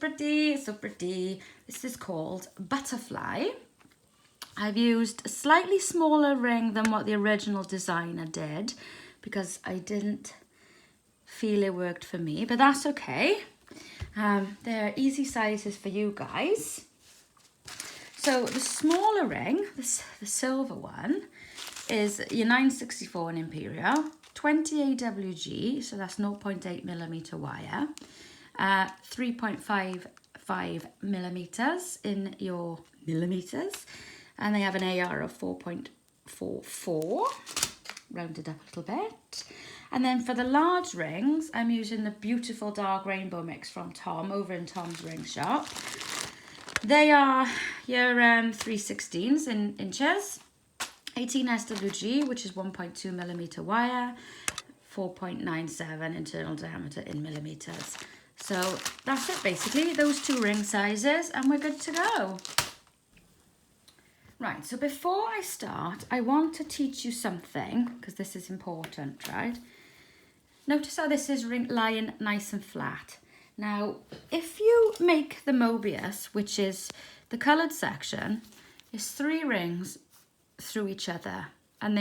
pretty, so pretty. This is called Butterfly. I've used a slightly smaller ring than what the original designer did because I didn't feel it worked for me, but that's okay. They're easy sizes for you guys. So the smaller ring, the silver one, is your 964 in Imperial, 20 AWG, so that's 0.8 millimeter wire, 3.55 millimeters in your millimeters, and they have an AR of 4.44, rounded up a little bit. And then for the large rings, I'm using the beautiful dark rainbow mix from Tom over in Tom's Ring Shop. They are your 3/16 in inches, 18 SWG, which is 1.2 millimeter wire, 4.97 internal diameter in millimeters. So that's it basically, those two ring sizes, and we're good to go. Right, so before I start, I want to teach you something, because this is important, right? Notice how this is lying nice and flat. Now, if you make the Mobius, which is the coloured section, is 3 rings through each other. And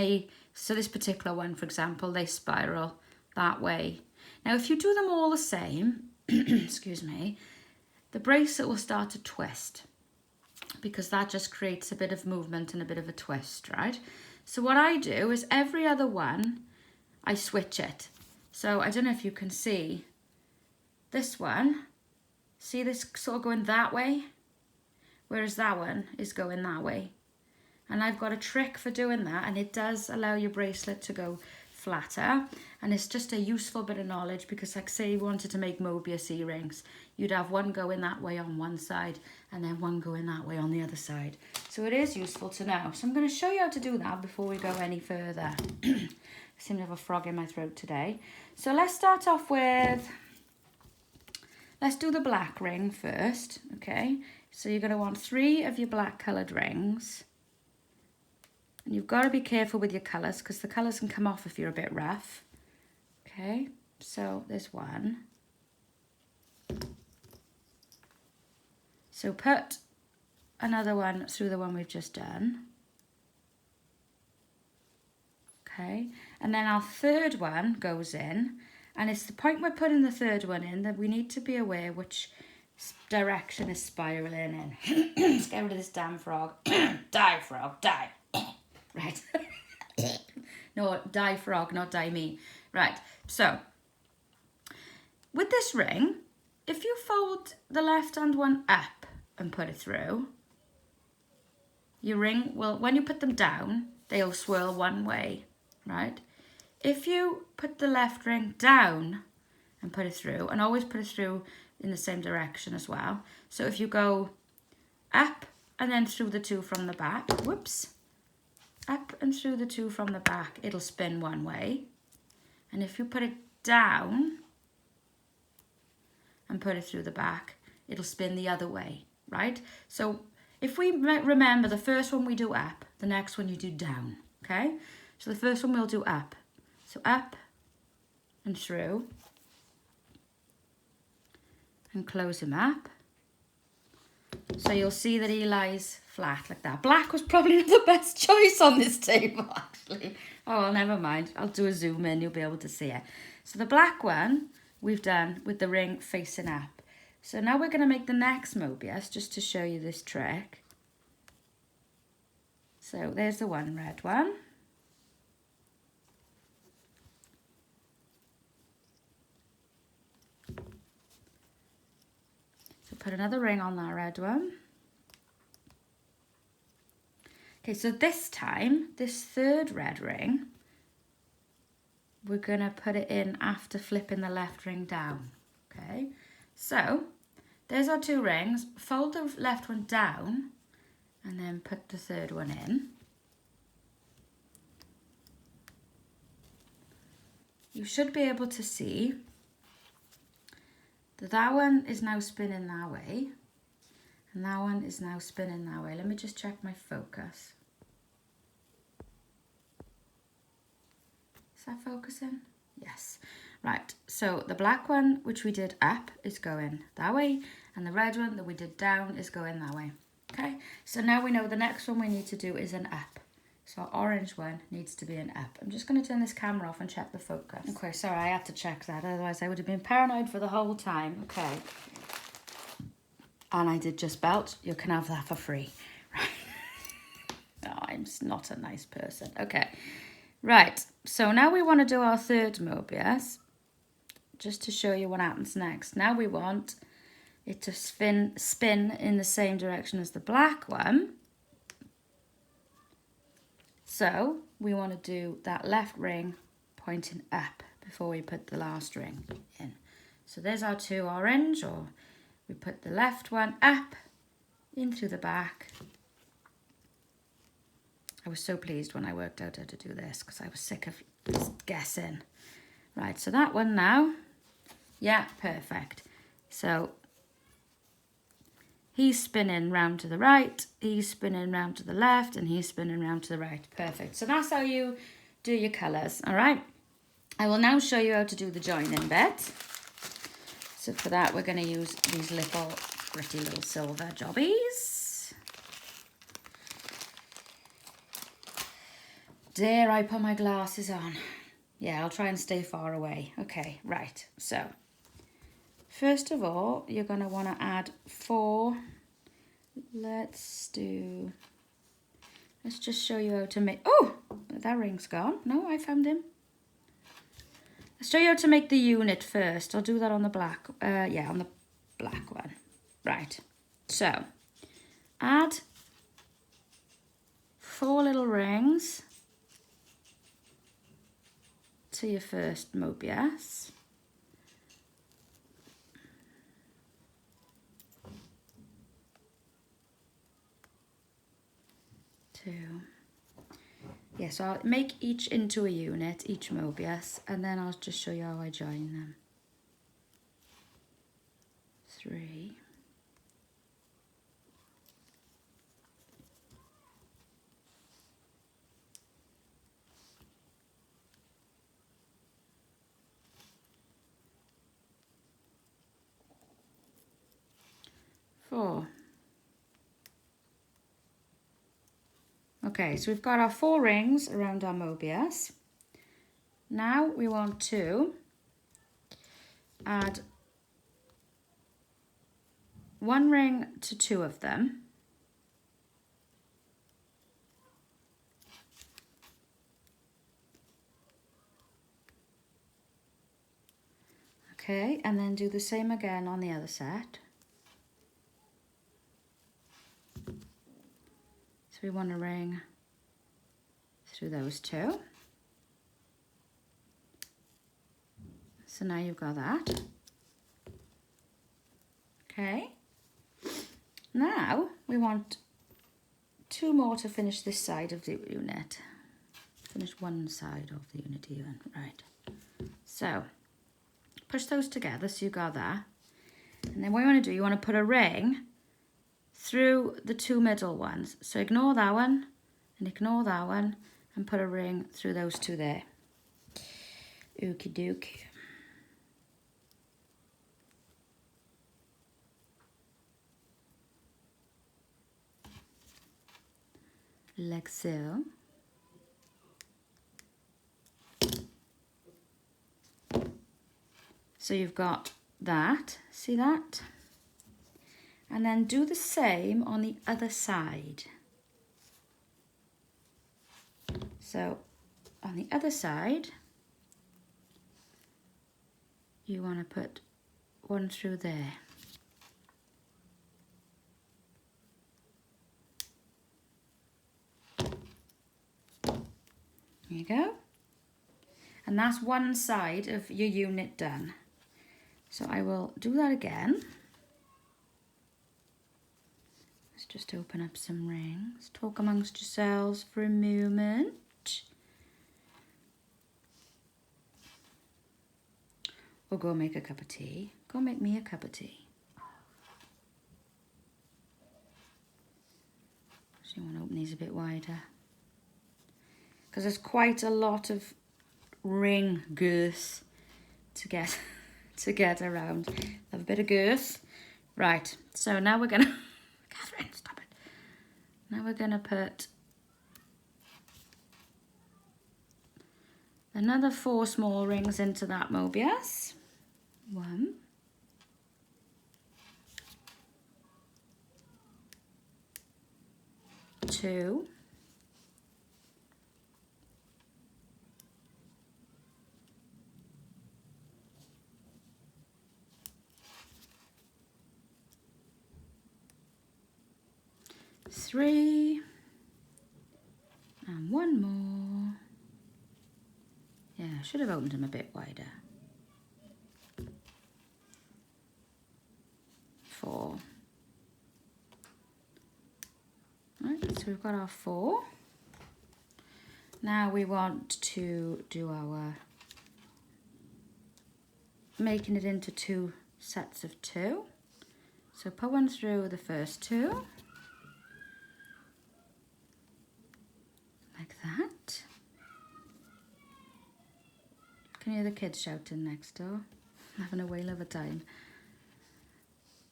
so this particular one, for example, they spiral that way. Now, if you do them all the same, excuse me, the bracelet will start to twist because that just creates a bit of movement and a bit of a twist, right? So what I do is every other one, I switch it. So I don't know if you can see this one, see this sort of going that way, whereas that one is going that way. And I've got a trick for doing that, and it does allow your bracelet to go flatter, and it's just a useful bit of knowledge because, like, say you wanted to make Mobius earrings, you'd have one going that way on one side and then one going that way on the other side. So it is useful to know. So I'm going to show you how to do that before we go any further. I seem to have a frog in my throat today. So let's start off with, let's do the black ring first, okay? So you're going to want 3 of your black coloured rings. And you've got to be careful with your colours because the colours can come off if you're a bit rough. Okay, so there's one. So put another one through the one we've just done. Okay, and then our third one goes in. And it's the point we're putting the third one in that we need to be aware which direction is spiralling in. Let's get rid of this damn frog. Die, frog, die. Right. No, die frog, not die me. Right, so with this ring, if you fold the left hand one up and put it through, your ring will, when you put them down, they'll swirl one way, right? If you put the left ring down and put it through, and always put it through in the same direction as well. So if you go up and then through the 2 from the back, whoops, up and through the 2 from the back, it'll spin one way. And if you put it down and put it through the back, it'll spin the other way, right? So if we remember, the first one we do up, the next one you do down, okay? So the first one we'll do up. So up and through and close him up. So you'll see that he lies flat like that. Black was probably not the best choice on this table, actually. Oh, well, never mind. I'll do a zoom in. You'll be able to see it. So the black one we've done with the ring facing up. So now we're going to make the next Mobius just to show you this trick. So there's the one red one. So put another ring on that red one. Okay, so this time, this third red ring, we're going to put it in after flipping the left ring down. Okay, so there's our 2 rings. Fold the left one down and then put the third one in. You should be able to see that that one is now spinning that way and that one is now spinning that way. Let me just check my focus. Is that focusing? Yes. Right, so the black one, which we did up, is going that way, And the red one that we did down is going that way. Okay, so now we know the next one we need to do is an up. So our orange one needs to be an up. I'm just going to turn this camera off and check the focus. Okay, sorry, I had to check that, otherwise I would have been paranoid for the whole time. Okay. And I did just belch. You can have that for free. Right. No, I'm not a nice person. Okay. Right, so now we want to do our third Mobius. Just to show you what happens next. Now we want it to spin in the same direction as the black one. So we want to do that left ring pointing up before we put the last ring in. So there's our two orange, or we put the left one up in through the back. I was so pleased when I worked out how to do this because I was sick of guessing. Right, so that one now, yeah, perfect. So he's spinning round to the right, he's spinning round to the left, and he's spinning round to the right. Perfect. So that's how you do your colours, all right? I will now show you how to do the joining bit. So for that, we're going to use these little pretty little silver jobbies. Dare I put my glasses on? Yeah, I'll try and stay far away. Okay, right. So, first of all, you're going to want to add 4. Let's just show you how to make... Oh, that ring's gone. No, I found him. Let's show you how to make the unit first. I'll do that on the black. Yeah, on the black one. Right. So, add 4 little rings to your first Mobius. Yeah, so I'll make each into a unit, each Mobius, and then I'll just show you how I join them. 3. 4. Okay, so we've got our 4 rings around our Mobius. Now we want to add 1 ring to 2 of them. Okay, and then do the same again on the other set. So we want to ring through those 2. So now you've got that. Okay. Now we want 2 more to finish this side of the unit. Finish one side of the unit even. Right. So push those together so you got that. And then what you want to do, you want to put a ring through the 2 middle ones. So ignore that one and ignore that one and put a ring through those 2 there. Okie dokie. Like so. So you've got that, see that? And then do the same on the other side. So on the other side, you want to put 1 through there. There you go. And that's one side of your unit done. So I will do that again. Let's just open up some rings. Talk amongst yourselves for a moment. Or go make a cup of tea. Go make me a cup of tea. So you want to open these a bit wider. Because there's quite a lot of ring girth to get around. Have a bit of girth, Right, so now we're gonna, Catherine, stop it. Now we're gonna put another 4 small rings into that Mobius. 1, 2, 3, and 1 more. Yeah, I should have opened them a bit wider. 4. Right, so we've got our 4. Now we want to do our making it into 2 sets of 2. So put one through the first 2. Like that. Can you hear the kids shouting next door? Having a whale of a time.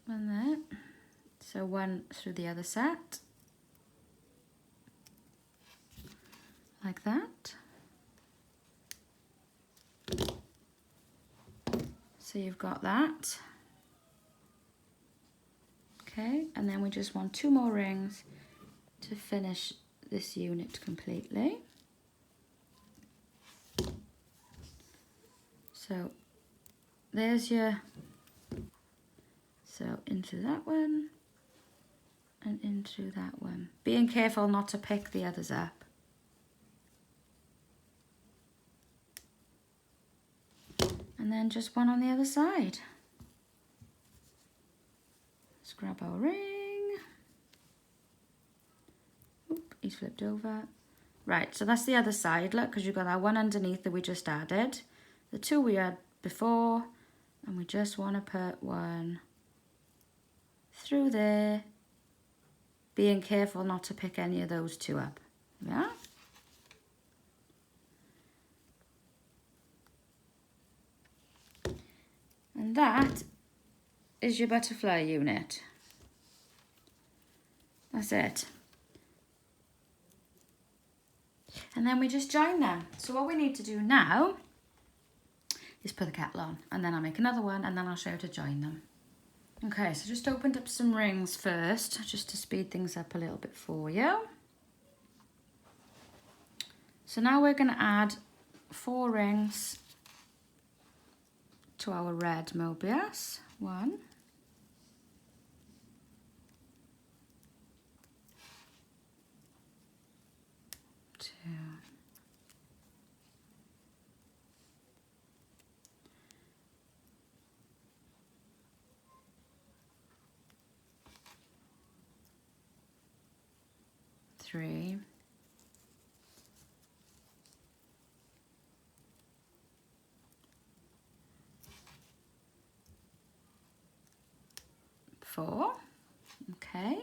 And there. So one through the other set. Like that. So you've got that. Okay, and then we just want 2 more rings to finish this unit completely. So there's your, so into that one and into that one. Being careful not to pick the others up. And then just one on the other side. Let's grab our ring. Oop, he's flipped over. Right, so that's the other side, look, because you've got that one underneath that we just added. The 2 we had before, and we just want to put one through there, being careful not to pick any of those 2 up. Yeah? And that is your butterfly unit. That's it. And then we just join them. So what we need to do now is put the kettle on, and then I'll make another one, and then I'll show you how to join them. Okay, so just opened up some rings first, just to speed things up a little bit for you. So now we're going to add 4 rings to our red Mobius. 1, 2, 3, 4. Okay.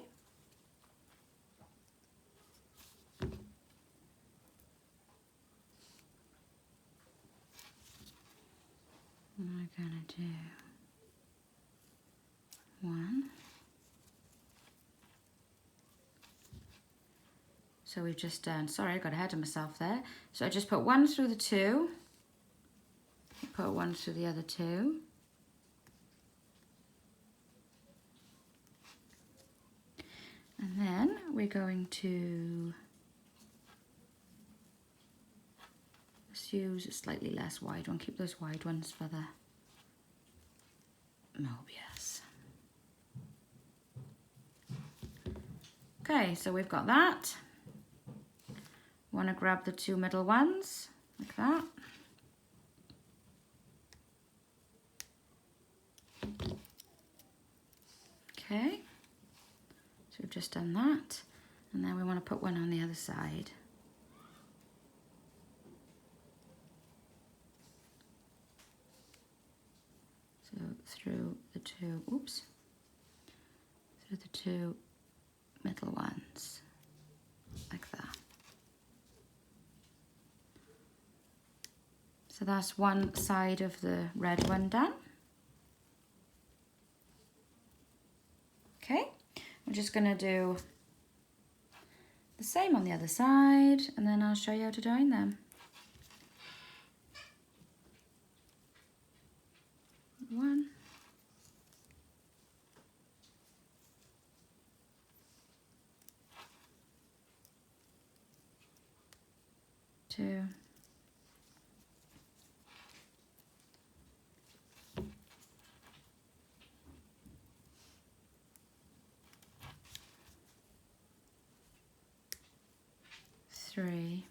We're gonna do 1. So we've just done, sorry, I got ahead of myself there. So I just put 1 through the 2, put 1 through the other 2. And then we're going to just use a slightly less wide one. Keep those wide ones for the Mobius. Okay, so we've got that. Want to grab the 2 middle ones, like that. Okay, so we've just done that. And then we want to put one on the other side. So through the 2, oops, through the 2 middle ones, like that. So that's one side of the red one done. we're just going to do the same on the other side, and then I'll show you how to join them. One. Two. Three.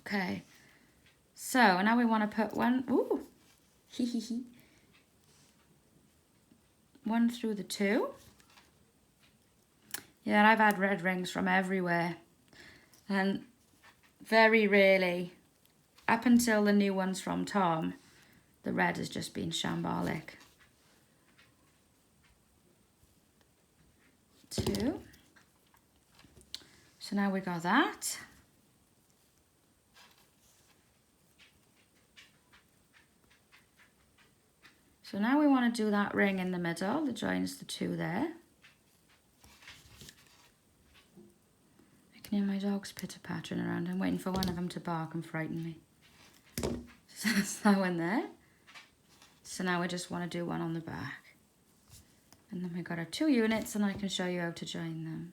Okay, so now we want to put one, ooh, hee hee hee, one through the two. Yeah, I've had red rings from everywhere, and very rarely, up until the new ones from Tom, the red has just been shambolic. Two. So now we got that. So now we want to do that ring in the middle that joins the two there. I can hear my dogs pitter-pattering around. I'm waiting for one of them to bark and frighten me. So that's that one there. So now we just want to do one on the back. And then we've got our 2 units, and I can show you how to join them.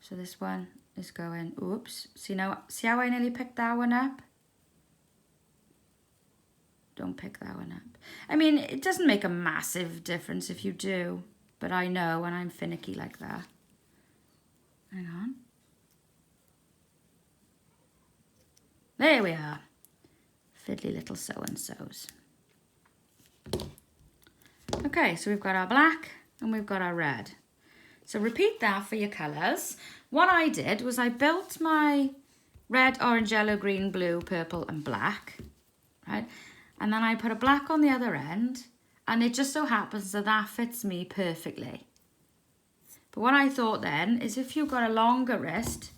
So this one is going, oops. See how I nearly picked that one up? Don't pick that one up. I mean, it doesn't make a massive difference if you do, but I know when I'm finicky like that. Hang on. There we are. Fiddly little so-and-sos. Okay, so we've got our black and we've got our red. So repeat that for your colours. What I did was I built my red, orange, yellow, green, blue, purple and black, right? And then I put a black on the other end, and it just so happens that that fits me perfectly. But what I thought then is if you've got a longer wrist,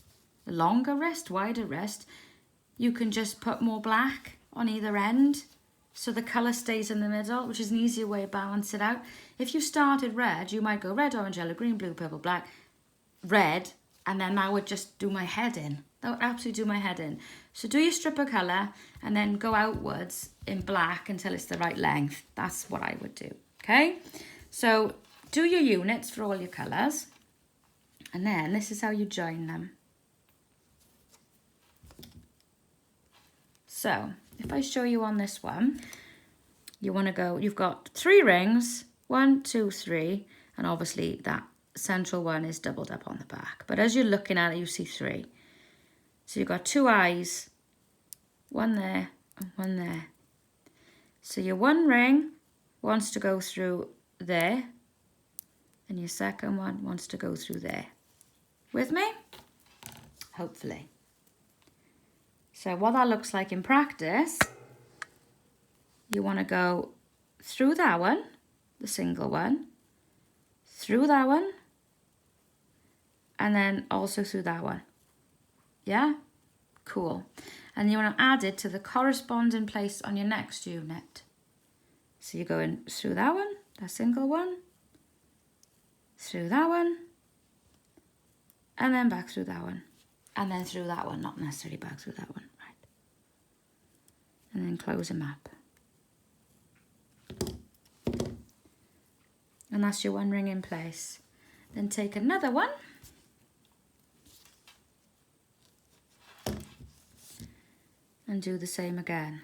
wider wrist, you can just put more black on either end so the colour stays in the middle, which is an easier way to balance it out. If you started red, you might go red, orange, yellow, green, blue, purple, black, red, and then that would just do my head in. That would absolutely do my head in. So do your strip of colour and then go outwards in black until it's the right length. That's what I would do, okay? So do your units for all your colours, and then this is how you join them. So if I show you on this one, you want to go, you've got 3 rings, 1, 2, 3, and obviously that central one is doubled up on the back. But as you're looking at it, you see 3. So you've got 2 eyes, 1 there and 1 there. So your 1 ring wants to go through there, and your second one wants to go through there. With me? Hopefully. So what that looks like in practice, you want to go through that one, the single one, through that one, and then also through that one. Yeah? Cool. And you want to add it to the corresponding place on your next unit. So you're going through that one, that single one, through that one, and then back through that one. And then through that one, not necessarily back through that one, right? And then close them up. And that's your 1 ring in place. Then take another one. And do the same again.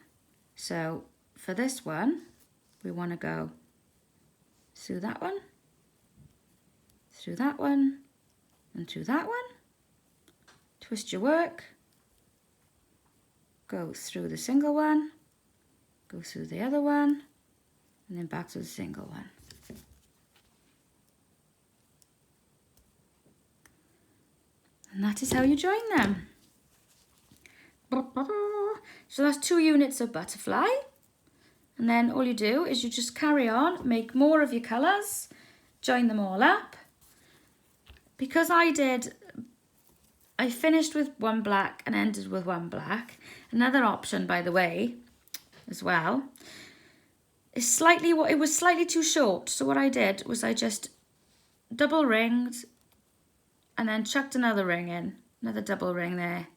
So for this one, we want to go through that one through that one, and through that one. Twist your work, go through the single one, go through the other one, and then back to the single one. And that is how you join them. So that's 2 units of butterfly. And then all you do is you just carry on, make more of your colours, join them all up. Because I finished with 1 black and ended with 1 black. Another option, by the way, as well, is it was slightly too short. So what I did was I just double ringed and then chucked another ring in, another double ring there.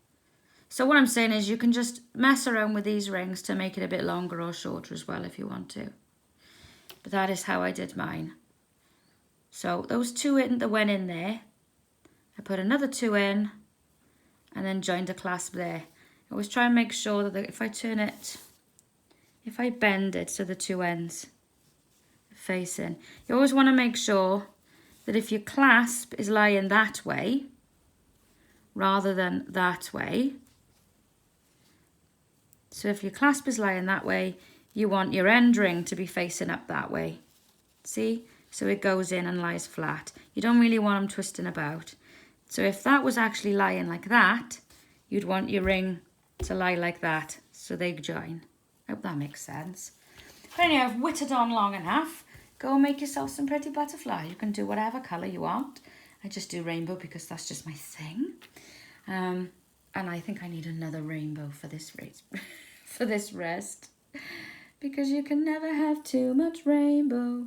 So what I'm saying is you can just mess around with these rings to make it a bit longer or shorter as well if you want to. But that is how I did mine. So those 2 that went in there, I put another 2 in and then joined a clasp there. I always try and make sure that if I bend it so the 2 ends are facing, you always want to make sure that if your clasp is lying that way rather than that way. So if your clasp is lying that way, you want your end ring to be facing up that way. See? So it goes in and lies flat. You don't really want them twisting about. So if that was actually lying like that, you'd want your ring to lie like that so they join. I hope that makes sense. But anyway, I've whittled on long enough. Go and make yourself some pretty butterfly. You can do whatever colour you want. I just do rainbow because that's just my thing. And I think I need another rainbow for this for this rest. Because you can never have too much rainbow.